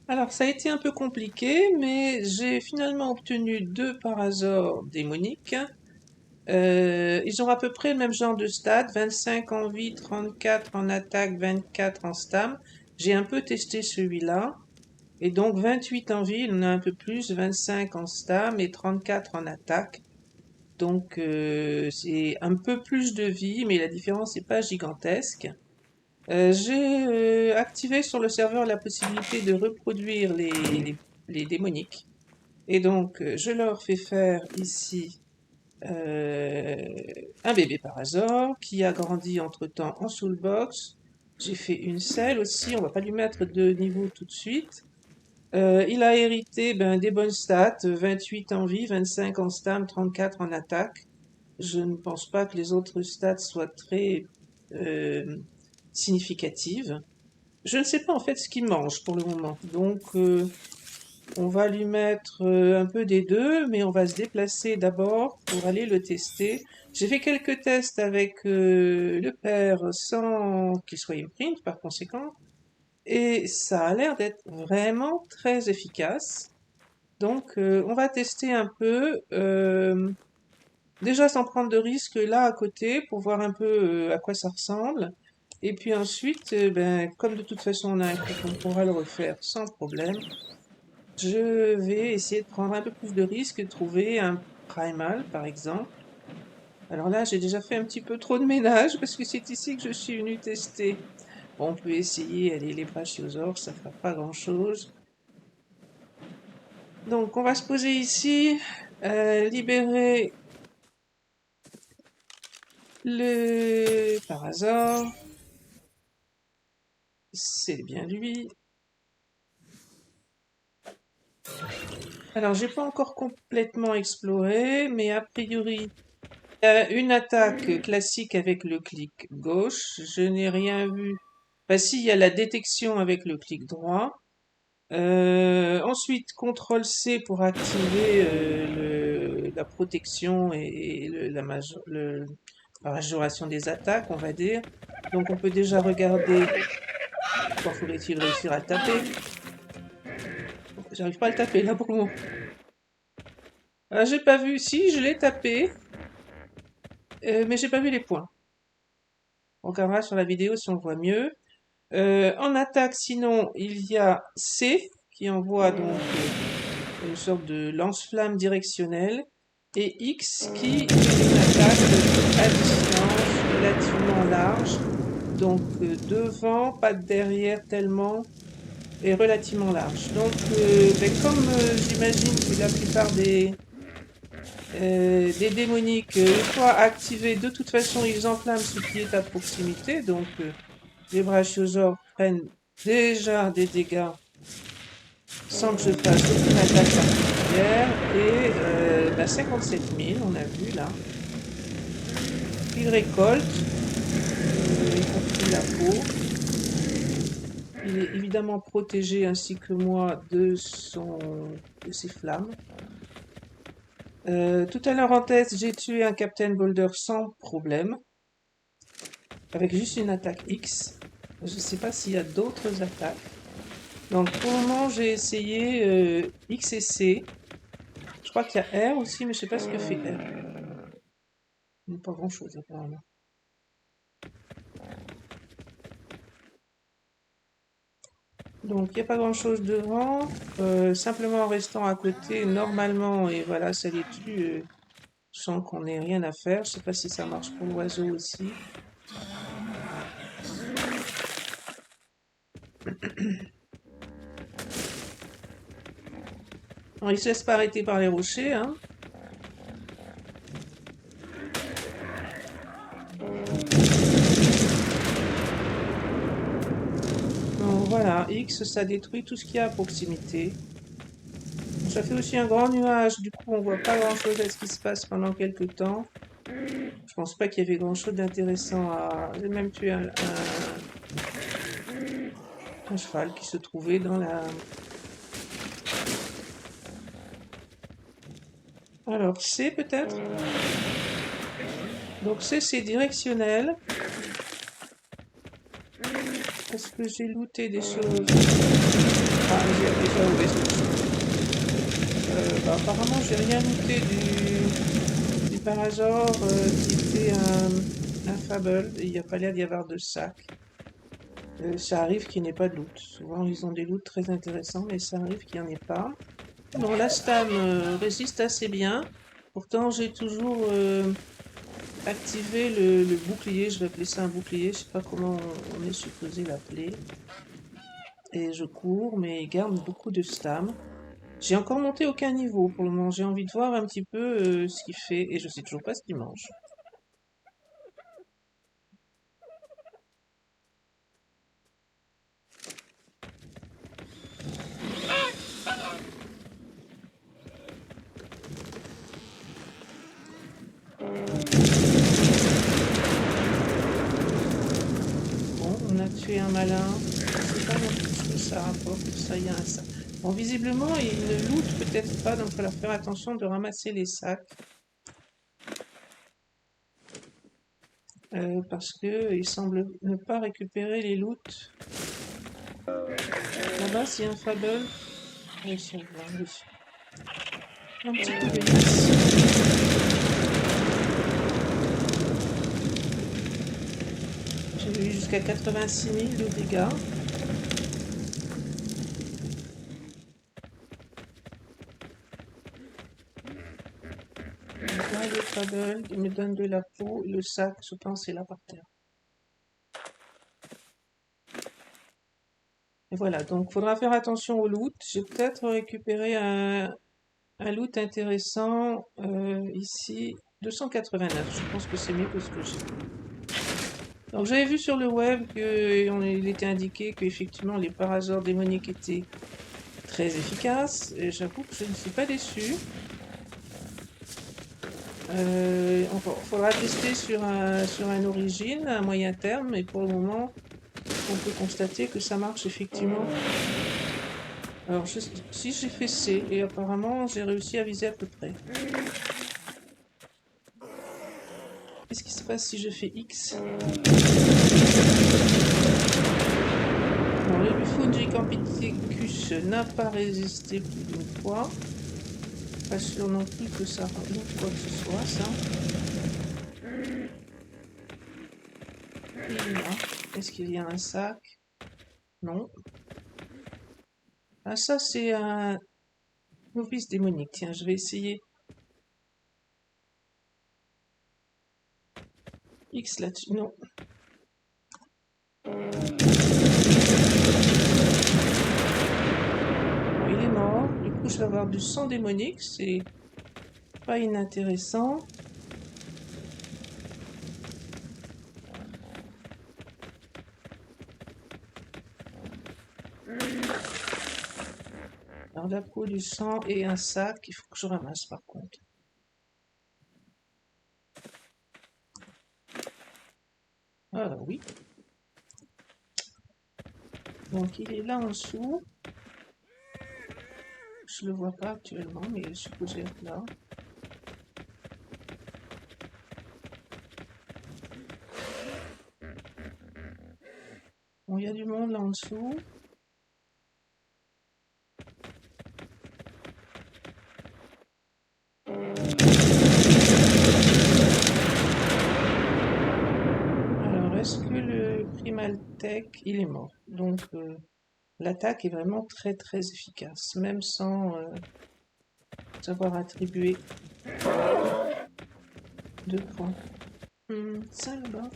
Alors, ça a été un peu compliqué, mais j'ai finalement obtenu deux parasaures démoniques. Ils ont à peu près le même genre de stats, 25 en vie, 34 en attaque, 24 en stam. J'ai un peu testé celui-là. Et donc 28 en vie, il en a un peu plus, 25 en stam et 34 en attaque. Donc c'est un peu plus de vie, mais la différence n'est pas gigantesque. J'ai activé sur le serveur la possibilité de reproduire les démoniques. Et donc je leur fais faire ici euh, un bébé Parasaur qui a grandi entre-temps en Soulbox. J'ai fait une selle aussi, on va pas lui mettre de niveau tout de suite. Il a hérité des bonnes stats, 28 en vie, 25 en stam, 34 en attaque. Je ne pense pas que les autres stats soient très euh, significatives. Je ne sais pas en fait ce qu'il mange pour le moment. Donc on va lui mettre un peu des deux, mais on va se déplacer d'abord pour aller le tester. J'ai fait quelques tests avec le père sans qu'il soit imprint par conséquent, et ça a l'air d'être vraiment très efficace. Donc on va tester un peu, déjà sans prendre de risques là à côté pour voir un peu à quoi ça ressemble. Et puis ensuite, comme de toute façon on a un clic, on pourra le refaire sans problème. Je vais essayer de prendre un peu plus de risques et de trouver un primal, par exemple. Alors là, j'ai déjà fait un petit peu trop de ménage parce que c'est ici que je suis venu tester. Bon, on peut essayer, allez, les brachiosaures, ça fera pas grand-chose. Donc, on va se poser ici, libérer le parasaure. C'est bien lui. Alors, j'ai pas encore complètement exploré, mais a priori, il y a une attaque classique avec le clic gauche. Je n'ai rien vu. Bah si, il y a la détection avec le clic droit. Ensuite, CTRL C pour activer la protection et la majoration des attaques, on va dire. Donc on peut déjà regarder. Encore faudrait-il réussir à le taper. J'arrive pas à le taper là pour le moment. Ah, j'ai pas vu. Si, je l'ai tapé, mais j'ai pas vu les points. On regardera sur la vidéo si on voit mieux. En attaque, sinon, il y a C qui envoie donc une sorte de lance-flamme directionnelle et X qui est une attaque à distance relativement large, donc devant, pas derrière tellement, et relativement large. Donc, comme j'imagine que la plupart des démoniques, une fois activés, de toute façon, ils enflamment ce qui est à proximité, donc les brachiosaures prennent déjà des dégâts sans que je fasse aucune attaque particulière. Et 57 000, on a vu là. Il récolte, y compris la peau. Il est évidemment protégé ainsi que moi de ses flammes. Tout à l'heure en test, j'ai tué un Captain Boulder sans problème, avec juste une attaque X. Je ne sais pas s'il y a d'autres attaques. Donc pour le moment, j'ai essayé X et C. Je crois qu'il y a R aussi, mais je sais pas ce que fait R. Pas grand-chose apparemment. Donc il n'y a pas grand-chose devant. Simplement en restant à côté, normalement, et voilà, ça les tue sans qu'on ait rien à faire. Je sais pas si ça marche pour l'oiseau aussi. Alors, il se laisse pas arrêter par les rochers, hein. Donc voilà, X, ça détruit tout ce qu'il y a à proximité. Ça fait aussi un grand nuage, du coup on voit pas grand-chose à ce qui se passe pendant quelques temps. Je pense pas qu'il y avait grand-chose d'intéressant à... J'ai même tué un cheval qui se trouvait dans la... Alors C peut-être? Donc C c'est directionnel. Parce que j'ai looté des choses? Ah, j'ai déjà où est-ce que je suis? Apparemment, j'ai rien looté du Parasaur qui était un Fable. Il n'y a pas l'air d'y avoir de sac. Ça arrive qu'il n'y ait pas de loot. Souvent, ils ont des loots très intéressants, mais ça arrive qu'il n'y en ait pas. Bon, la Stam résiste assez bien. Pourtant, j'ai toujours activé le bouclier. Je vais appeler ça un bouclier. Je sais pas comment on est supposé l'appeler. Et je cours, mais il garde beaucoup de Stam. J'ai encore monté aucun niveau pour le moment. J'ai envie de voir un petit peu ce qu'il fait. Et je sais toujours pas ce qu'il mange. Bon, on a tué un malin. Je sais pas non plus ce que ça rapporte. Ça y a un sac. Bon, visiblement, il ne loot peut-être pas, donc il va falloir faire attention de ramasser les sacs. Parce que il semble ne pas récupérer les loots. Là-bas, c'est un Fable. Oui, c'est bon, oui. Un petit coup de vis. J'ai eu jusqu'à 86 000 de dégâts. Là, le Fable, il me donne de la peau. Le sac, je pense, est là par terre. Et voilà, donc il faudra faire attention au loot. J'ai peut-être récupéré un loot intéressant ici. 289, je pense que c'est mieux que ce que j'ai. Donc j'avais vu sur le web qu'il était indiqué qu'effectivement les parasaures démoniques étaient très efficaces. Et j'avoue que je ne suis pas déçue. Il faudra tester sur un origine à moyen terme, mais pour le moment, on peut constater que ça marche effectivement. Alors, si j'ai fait C, et apparemment j'ai réussi à viser à peu près. Qu'est-ce qui se passe si je fais X? Bon, le Fungicambicus n'a pas résisté plus d'une fois. Pas sûr non plus que ça rajoute quoi que ce soit, ça. Et là, est-ce qu'il y a un sac? Non. Ah, ça, c'est un novice démonique. Tiens, je vais essayer. X là-dessus. Non. Bon, il est mort. Du coup, je vais avoir du sang démonique. C'est pas inintéressant. Alors, la peau, du sang et un sac. Il faut que je ramasse par contre. Ah oui. Donc il est là en dessous. Je le vois pas actuellement, mais il est supposé être là. Bon, il y a du monde là en dessous. Alors, est-ce que le Primaltech, il est mort? Donc, l'attaque est vraiment très très efficace, même sans savoir attribuer 2 points. Ça là-bas.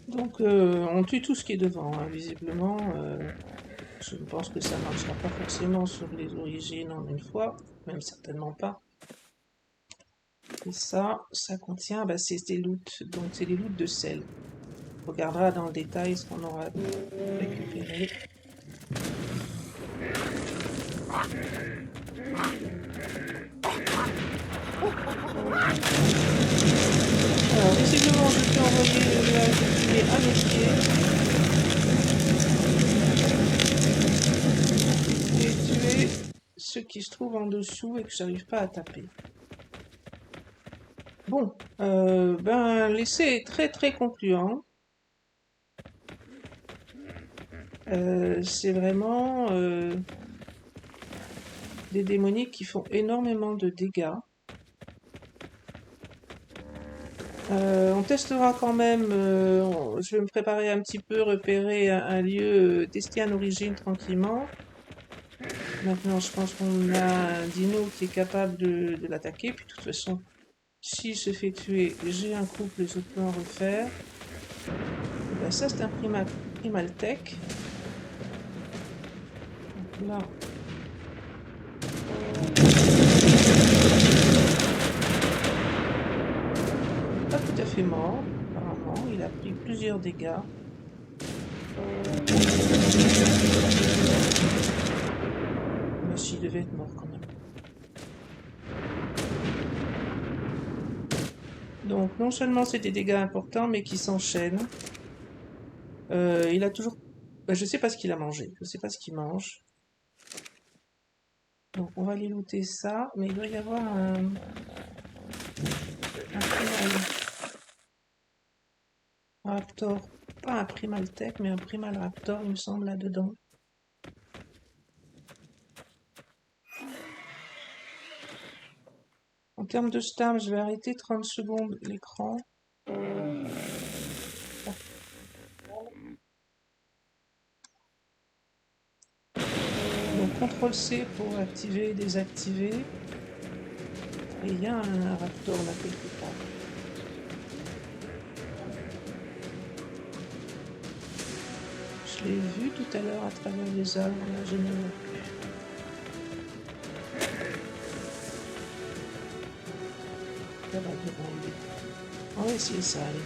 Donc, on tue tout ce qui est devant, hein, visiblement. Je pense que ça ne marchera pas forcément sur les origines en une fois, même certainement pas. Et ça contient, bah, c'est des loots, donc c'est des loots de sel. On regardera dans le détail ce qu'on aura récupéré. Alors, visiblement, je peux envoyer le bouclier à mes pieds. ce qui se trouve en dessous et que j'arrive pas à taper. Bon, ben l'essai est très très concluant. C'est vraiment des démoniques qui font énormément de dégâts. On testera quand même, je vais me préparer un petit peu, repérer un lieu, tester un origine tranquillement. Maintenant, je pense qu'on a un dino qui est capable de l'attaquer. Puis de toute façon, s'il se fait tuer, j'ai un couple, je peux en refaire. Et ben ça, c'est un primaltech. Donc là, pas tout à fait mort, apparemment. Il a pris plusieurs dégâts. Mais s'il devait être mort quand même. Donc non seulement c'est des dégâts importants, mais qui s'enchaînent. Il a toujours... Ben, je sais pas ce qu'il a mangé. Je sais pas ce qu'il mange. Donc on va aller looter ça. Mais il doit y avoir un primal raptor. Pas un primaltech, mais un primal raptor, il me semble, là-dedans. En termes de stam, je vais arrêter 30 secondes l'écran. Donc CTRL C pour activer et désactiver. Et il y a un raptor là quelque part. Je l'ai vu tout à l'heure à travers les arbres, là je ne le vois plus. Ça va demander. On va essayer ça, allez.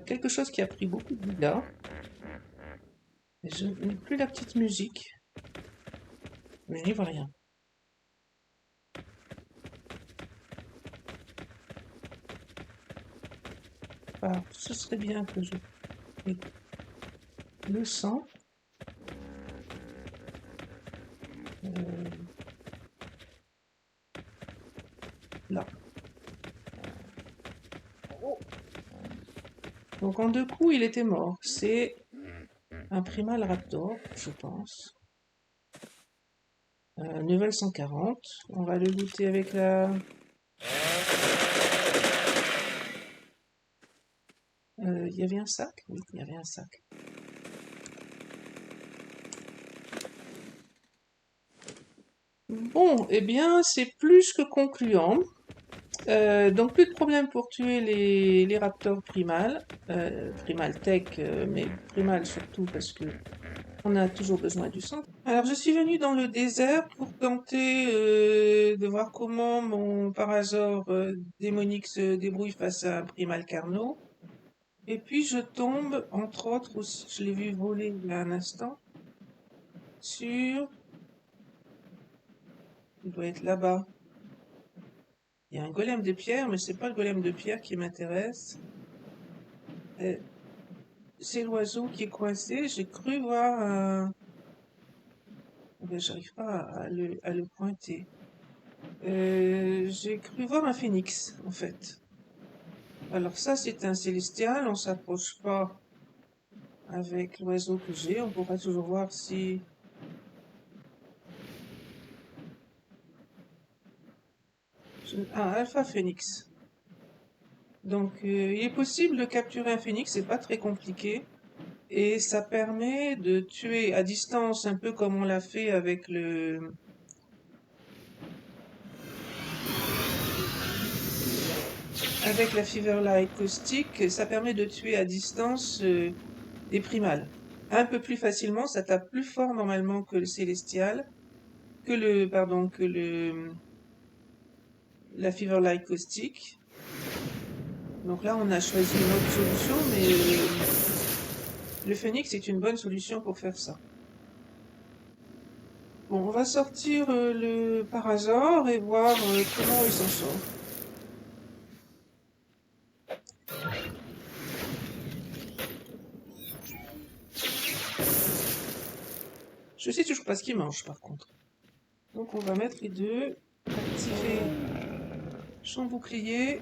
Quelque chose qui a pris beaucoup de dégâts. Je n'ai plus la petite musique. Mais je n'y vois rien. Alors, ce serait bien que je mette le sang. Là. Donc en 2 coups, il était mort. C'est un primal raptor, je pense. Level 140. On va le looter avec la... Il y avait un sac? Oui, il y avait un sac. Bon, eh bien, c'est plus que concluant. Donc plus de problème pour tuer les raptors primals, primaltech, mais primal surtout parce que on a toujours besoin du sang. Alors je suis venue dans le désert pour tenter de voir comment mon parasaure démonique se débrouille face à un primal carno. Et puis je tombe, entre autres aussi, je l'ai vu voler il y a un instant, sur... Il doit être là-bas. Il y a un golem de pierre, mais c'est pas le golem de pierre qui m'intéresse. C'est l'oiseau qui est coincé. J'ai cru voir un... Ben, j'arrive pas à le pointer. J'ai cru voir un phénix, en fait. Alors ça, c'est un célestial. On s'approche pas avec l'oiseau que j'ai. On pourra toujours voir si... Ah, alpha phénix. Donc, il est possible de capturer un phénix. C'est pas très compliqué. Et ça permet de tuer à distance, un peu comme on l'a fait avec le... Avec la Feverlight caustique, ça permet de tuer à distance des primals. Un peu plus facilement, ça tape plus fort normalement que le célestial, la Feverlight caustique. Donc là, on a choisi une autre solution, mais le phénix est une bonne solution pour faire ça. Bon, on va sortir le Parasaur et voir comment il s'en sort. Je sais toujours pas ce qu'il mange par contre. Donc on va mettre les deux, activer son bouclier.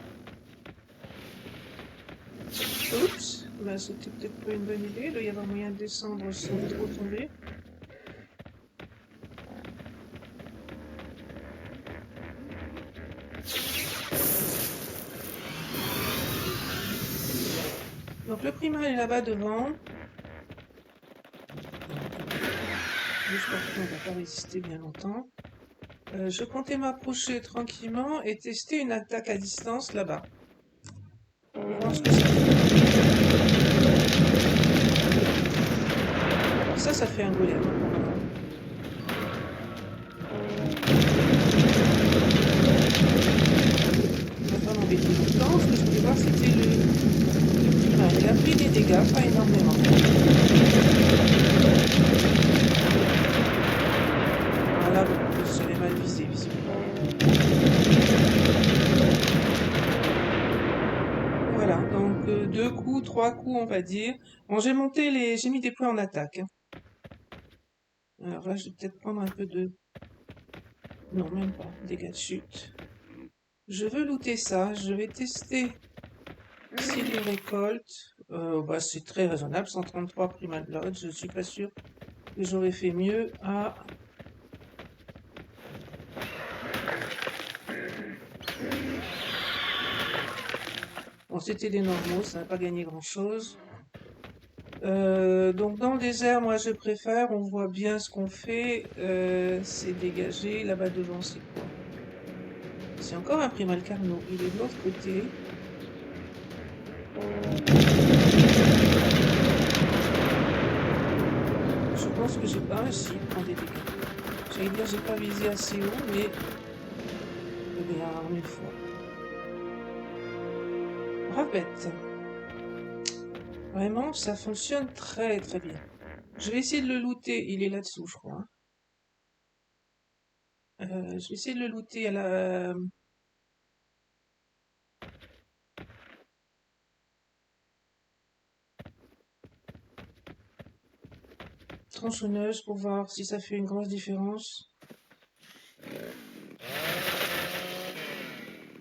Oups, bah, c'était peut-être pas une bonne idée, il doit y avoir moyen de descendre sans trop tomber. Donc le primal est là-bas devant. J'espère qu'on ne va pas résister bien longtemps. Je comptais m'approcher tranquillement et tester une attaque à distance là-bas. On va voir ce que ça fait. Alors ça fait un golem apparemment. On va pas m'embêter longtemps. Ce que je voulais voir c'était le primal. Il a pris des dégâts, pas énormément. Voilà, bon, je serais mal visé visiblement. Voilà, donc 2 coups, 3 coups on va dire. Bon, j'ai mis des points en attaque, hein. Alors là, je vais peut-être prendre un peu de... Non, même pas, dégâts de chute. Je veux looter ça, je vais tester s'il les récolte. Bah, c'est très raisonnable, 133 Primal Blood, je suis pas sûr que j'aurais fait mieux à... Bon, c'était des normaux, ça n'a pas gagné grand-chose. Donc dans le désert, moi je préfère, on voit bien ce qu'on fait, c'est dégagé, là-bas devant c'est quoi? C'est encore un Primal Carno, il est de l'autre côté. Je pense que j'ai pas réussi à prendre des dégâts. J'allais dire j'ai pas visé assez haut, mais bien une fois. Rapette. Vraiment, ça fonctionne très très bien. Je vais essayer de le looter, il est là-dessous je crois, hein. Je vais essayer de le looter à la... tronçonneuse pour voir si ça fait une grosse différence.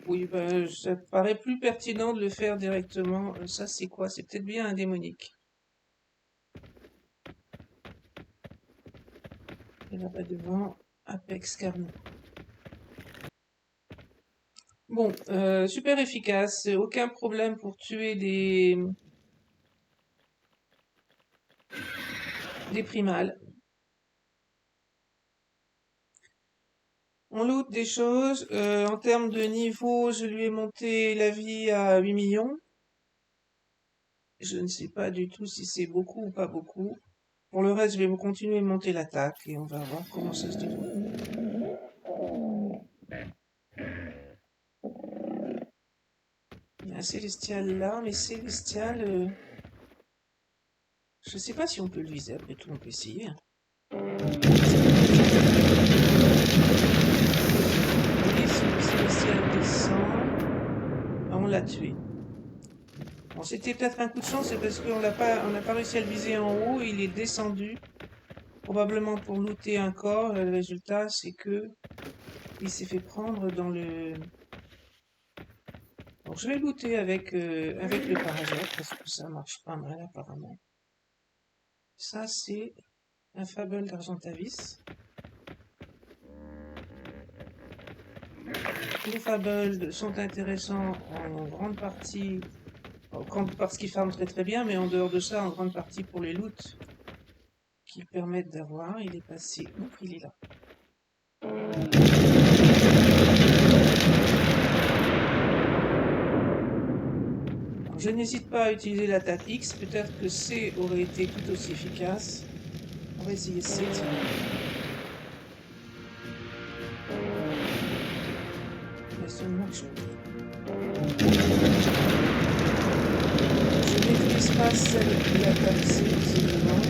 Oui, ben, ça paraît plus pertinent de le faire directement. Ça, c'est quoi? C'est peut-être bien un démonique. Et là-bas devant, Apex Carno. Bon, super efficace. Aucun problème pour tuer des primals. On loot des choses. En termes de niveau, je lui ai monté la vie à 8 millions. Je ne sais pas du tout si c'est beaucoup ou pas beaucoup. Pour le reste, je vais continuer de monter l'attaque et on va voir comment ça se déroule. Il y a un Célestial là, mais Célestial... je sais pas si on peut le viser, après tout on peut essayer, hein. Et si le Célestial descend... Ah, on l'a tué. Bon, c'était peut-être un coup de chance, c'est parce qu'on n'a pas réussi à le viser en haut, il est descendu. Probablement pour looter un corps, le résultat c'est que il s'est fait prendre dans le... Donc je vais looter avec le Parasaur, parce que ça marche pas mal apparemment. Ça c'est un Fable d'Argentavis. Les Fables sont intéressants en grande partie, parce qu'ils farment très très bien, mais en dehors de ça, en grande partie pour les loots qui permettent d'avoir. Il est passé, oups, il est là. Alors, je n'hésite pas à utiliser l'attaque X, peut-être que C aurait été tout aussi efficace. On va essayer C, tiens. Mais ça ne marche pas. Je maîtrise pas celle de l'attaque C, visiblement.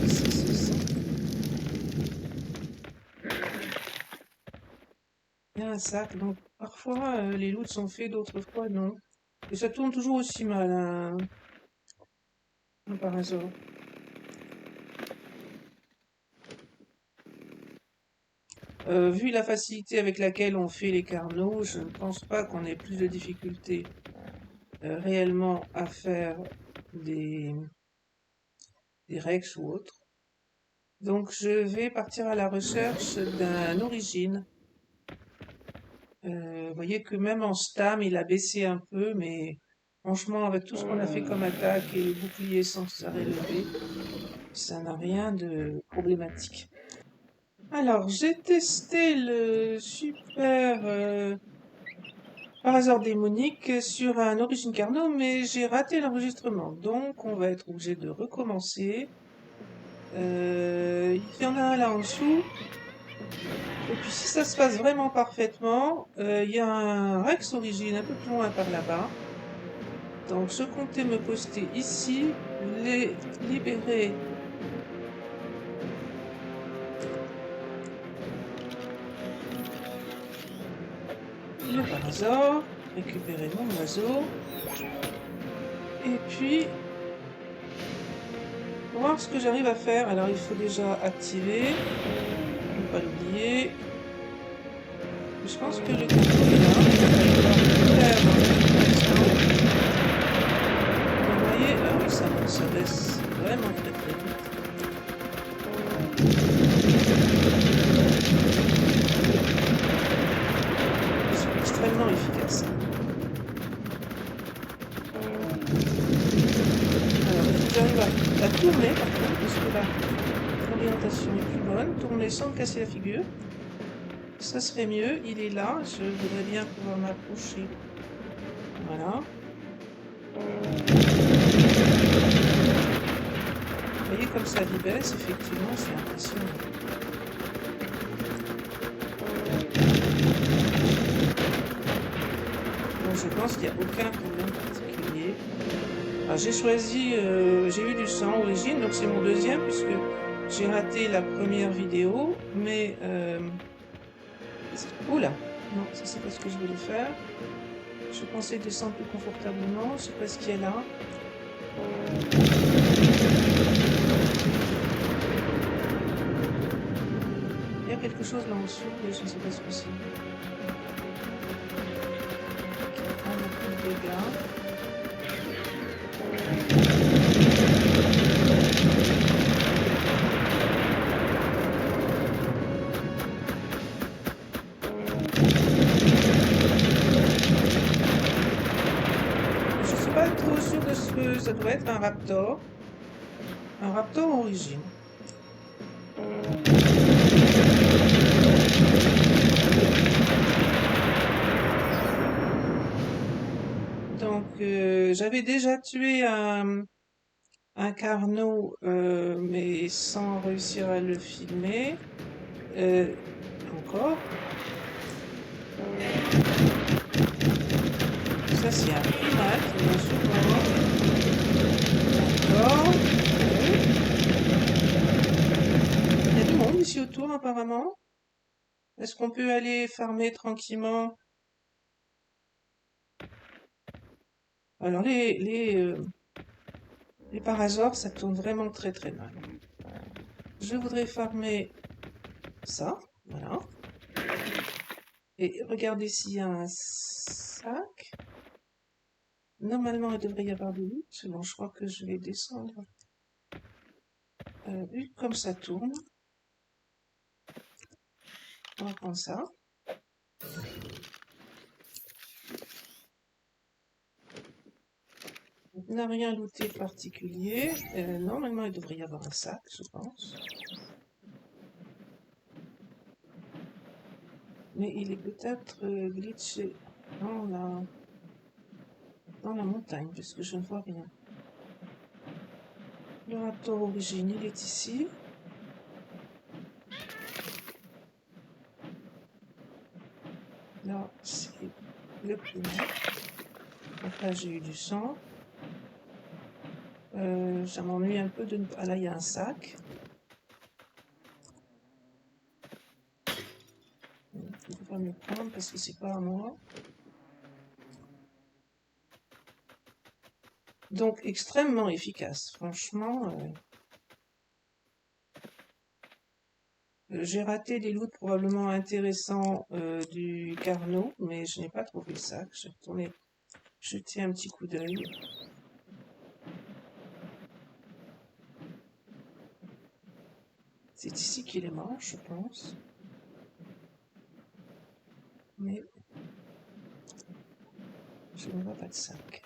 C'est ça. Il y a un sac, donc parfois les loots sont faits, d'autres fois non. Et ça tourne toujours aussi mal, un parasol. Vu la facilité avec laquelle on fait les carnaux, je ne pense pas qu'on ait plus de difficultés réellement à faire des, des Rex ou autres. Donc je vais partir à la recherche d'un origine. Vous voyez que même en stam, il a baissé un peu, mais franchement, avec tout ce qu'on a fait comme attaque et le bouclier sans arrêt levé, ça n'a rien de problématique. Alors, j'ai testé le super parasol démonique sur un Origin Carnot, mais j'ai raté l'enregistrement. Donc, on va être obligé de recommencer. Il y en a un là en dessous. Et puis, si ça se passe vraiment parfaitement, il y a un Rex Origin un peu plus loin par là-bas. Donc, je comptais me poster ici, les libérer. Le parasol, récupérer mon oiseau. Et puis, voir ce que j'arrive à faire. Alors, il faut déjà activer. Ne pas l'oublier. Je pense que le carton est là. Il va falloir faire pour l'instant. Vous voyez, ah oui, ça baisse vraiment très très vite. Je suis extrêmement efficace. Alors, il faut que j'arrive à tourner par contre, parce que là, l'orientation est plus bonne. Tourner sans me casser la figure. Ça serait mieux. Il est là. Je voudrais bien pouvoir m'approcher. Voilà. Vous voyez comme ça baisse, effectivement, c'est impressionnant. Bon, je pense qu'il n'y a aucun problème particulier. J'ai choisi, j'ai eu du sang origine, donc c'est mon deuxième puisque j'ai raté la première vidéo, mais oula, non, ça c'est pas ce que je voulais faire. Je pensais descendre plus confortablement, je sais pas ce qu'il y a là. Il y a quelque chose là en dessous, mais je ne sais pas ce que c'est. Qui prend beaucoup de dégâts. Je suis pas trop sûre de ce que ça doit être un raptor. Un raptor origine. Donc, j'avais déjà tué un carnot, mais sans réussir à le filmer. Encore. Ça, c'est un primal qui vient sur moi. D'accord. Il y a du monde ici autour, apparemment. Est-ce qu'on peut aller farmer tranquillement? Alors, les parasaures, ça tourne vraiment très très mal. Je voudrais farmer ça. Voilà. Et regardez s'il y a un sac. Normalement, il devrait y avoir des loot. Bon, je crois que je vais descendre. Vu comme ça tourne. On va prendre ça. On n'a rien looté de particulier. Normalement, il devrait y avoir un sac, je pense. Mais il est peut-être glitché dans la montagne, puisque je ne vois rien. Le raptor origine, il est ici. Là, c'est le primaire. Donc là, j'ai eu du sang. Ça m'ennuie un peu de ne pas... Ah là, il y a un sac. pas me prendre parce que c'est pas à moi. Donc extrêmement efficace, franchement. J'ai raté des loots probablement intéressants du Carnot, mais je n'ai pas trouvé le sac. Je vais retourner jeter un petit coup d'œil. C'est ici qu'il est mort, je pense. Mais je ne vois pas de sac.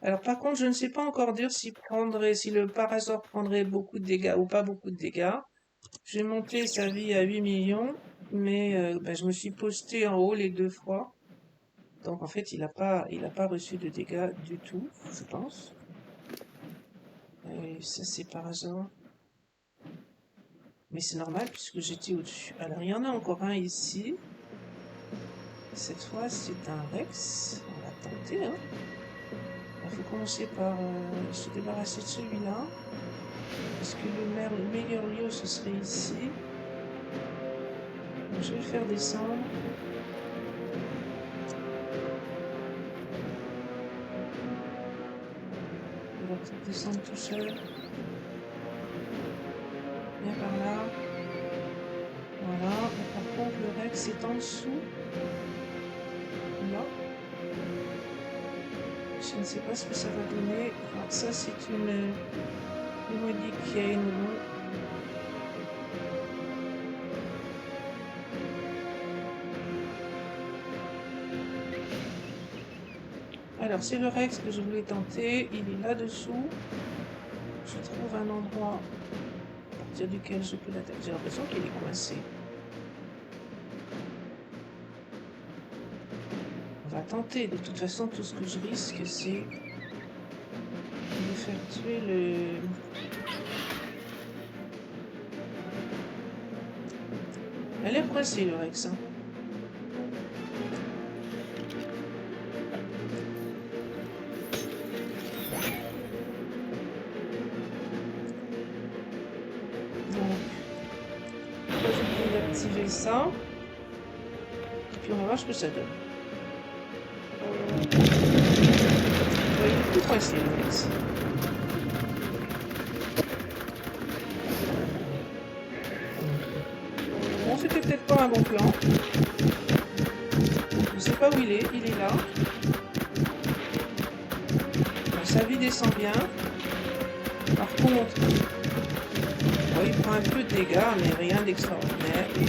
Alors par contre, je ne sais pas encore dire si le Parasaur prendrait beaucoup de dégâts ou pas beaucoup de dégâts. J'ai monté sa vie à 8 millions, mais ben, je me suis posté en haut les 2 fois. Donc en fait, il a pas reçu de dégâts du tout, je pense. Et ça c'est Parasaur. Mais c'est normal puisque j'étais au-dessus. Alors il y en a encore un ici. Cette fois c'est un Rex. On va tenter, hein. Il faut commencer par se débarrasser de celui-là. Parce que le meilleur lieu, ce serait ici. Donc, je vais le faire descendre. Il va peut-être descendre tout seul. Viens par là. Voilà. Et par contre, le Rex est en dessous. Là. Je ne sais pas ce que ça va donner. Alors, ça, c'est une modique qui a une roue. Alors, c'est le Rex que je voulais tenter. Il est là-dessous. Je trouve un endroit à partir duquel je peux l'attaquer. J'ai l'impression qu'il est coincé. On va tenter. De toute façon, tout ce que je risque, c'est de faire tuer le... Elle est coincée, le Rex. Hein. Donc, je vais d'activer ça. Et puis on va voir ce que ça donne. Il est tout coincé, le Rex. Bon, c'était peut-être pas un bon plan. Je sais pas où il est là. Bon, sa vie descend bien. Par contre, bon, il prend un peu de dégâts, mais rien d'extraordinaire. Et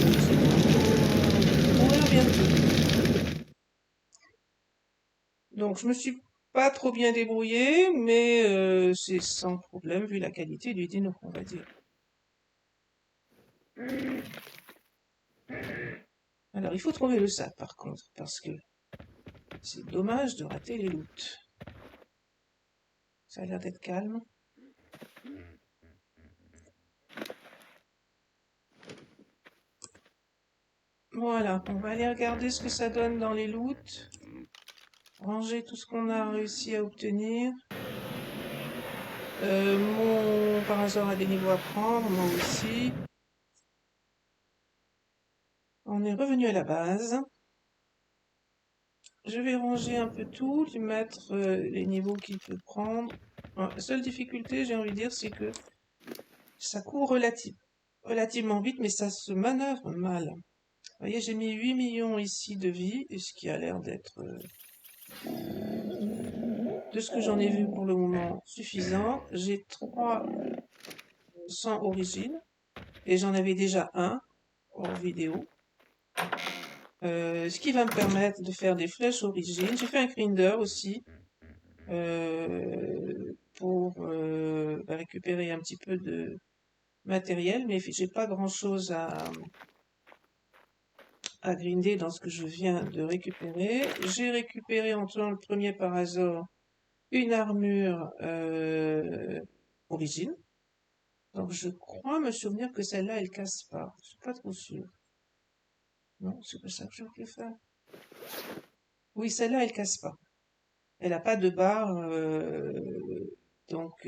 on verra bientôt. Donc je me suis pas trop bien débrouillé, mais c'est sans problème vu la qualité du dino, on va dire. Alors il faut trouver le sac par contre, parce que c'est dommage de rater les loots. Ça a l'air d'être calme. Voilà, on va aller regarder ce que ça donne dans les loots. Ranger tout ce qu'on a réussi à obtenir. Mon Parasaur a des niveaux à prendre, moi aussi. On est revenu à la base. Je vais ranger un peu tout, lui mettre les niveaux qu'il peut prendre. La seule difficulté, j'ai envie de dire, c'est que ça court relativement vite, mais ça se manœuvre mal. Vous voyez, j'ai mis 8 millions ici de vie, et ce qui a l'air d'être, de ce que j'en ai vu pour le moment, suffisant. J'ai 3 sans origine, et j'en avais déjà un hors vidéo. Ce qui va me permettre de faire des flèches origine. J'ai fait un grinder aussi pour récupérer un petit peu de matériel, mais j'ai pas grand chose à grinder dans ce que je viens de récupérer. J'ai récupéré en tenant le premier Parasaur une armure origine. Donc je crois me souvenir que celle-là elle casse pas. Je suis pas trop sûr. Non, c'est pas ça que je voulais faire. Oui, celle-là elle casse pas. Elle n'a pas de barre. Donc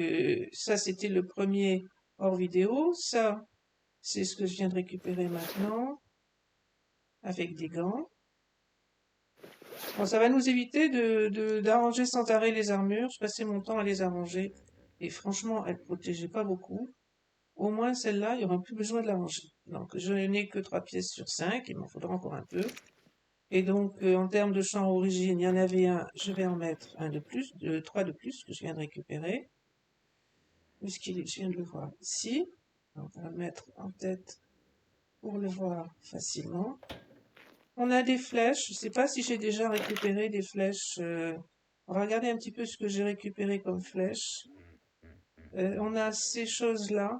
ça c'était le premier hors vidéo. Ça C'est ce que je viens de récupérer maintenant, avec des gants. Bon, ça va nous éviter d'arranger sans arrêt les armures. Je passais mon temps à les arranger. Et franchement, elles ne protégeaient pas beaucoup. Au moins, celle-là, il n'y aura plus besoin de la ranger. Donc, je n'ai que 3 pièces sur 5. Il m'en faudra encore un peu. Et donc, en termes de champ origine, il y en avait un. Je vais en mettre un de plus, 3 de plus que je viens de récupérer. Où est-ce qu'il est? Je viens de le voir ici. Donc, on va le mettre en tête pour le voir facilement. On a des flèches. Je ne sais pas si j'ai déjà récupéré des flèches. On va regarder un petit peu ce que j'ai récupéré comme flèches. On a ces choses-là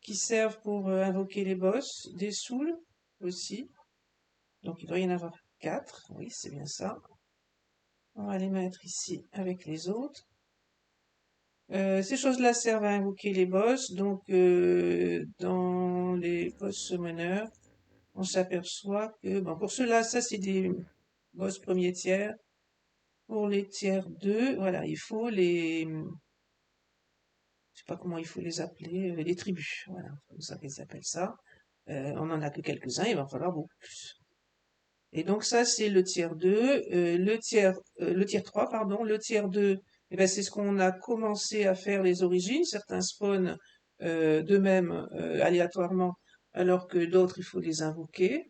qui servent pour invoquer les boss. Des souls aussi. Donc il doit y en avoir 4. Oui, c'est bien ça. On va les mettre ici avec les autres. Ces choses-là servent à invoquer les boss. Donc dans les boss summoners, on s'aperçoit que, bon, pour ceux-là, ça c'est des boss premier tiers. Pour les tiers 2, voilà, il faut les, je sais pas comment il faut les appeler, les tribus, voilà, c'est comme ça qu'ils appellent ça. On en a que quelques-uns, il va en falloir beaucoup plus. Et donc ça, c'est le tiers 2, le tiers 3, pardon, le tiers 2, eh ben, c'est ce qu'on a commencé à faire les origines, certains spawnent d'eux-mêmes aléatoirement, alors que d'autres, il faut les invoquer.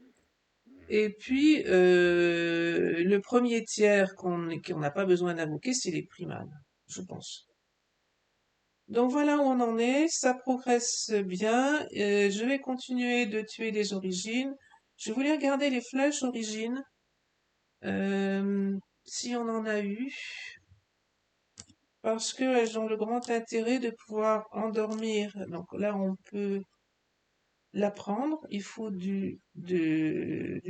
Et puis, le premier tiers qu'on n'a pas besoin d'invoquer, c'est les primanes, je pense. Donc voilà où on en est, ça progresse bien. Je vais continuer de tuer les origines. Je voulais regarder les flèches origines, si on en a eu, parce qu'elles ont le grand intérêt de pouvoir endormir. Donc là, on peut la prendre. Il faut du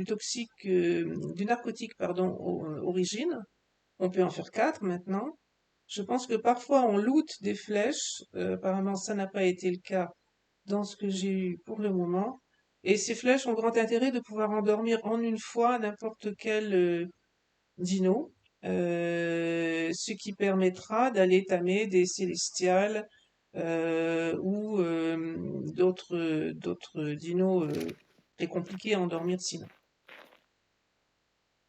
toxique, du narcotique, pardon, origine. On peut en faire 4 maintenant. Je pense que parfois on loot des flèches. Apparemment, ça n'a pas été le cas dans ce que j'ai eu pour le moment. Et ces flèches ont grand intérêt de pouvoir endormir en une fois n'importe quel dino, ce qui permettra d'aller tamer des célestials ou d'autres dinos très compliqués à endormir sinon.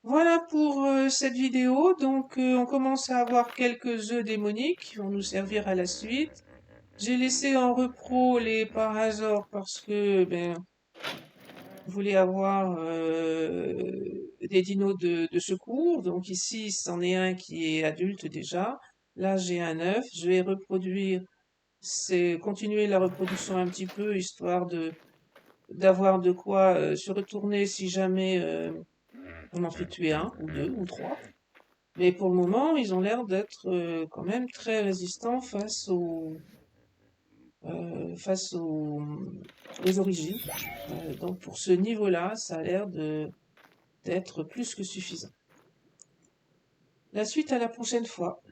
Voilà pour cette vidéo. Donc on commence à avoir quelques œufs démoniques qui vont nous servir à la suite. J'ai laissé en repro les parasaures parce que je voulais avoir des dinos de secours. Donc ici, c'en est un qui est adulte déjà. Là, j'ai un œuf. Je vais reproduire, c'est continuer la reproduction un petit peu, histoire d'avoir de quoi se retourner si jamais on en fait tuer un, ou deux, ou trois. Mais pour le moment, ils ont l'air d'être quand même très résistants face aux origines. Donc pour ce niveau-là, ça a l'air d'être plus que suffisant. La suite à la prochaine fois.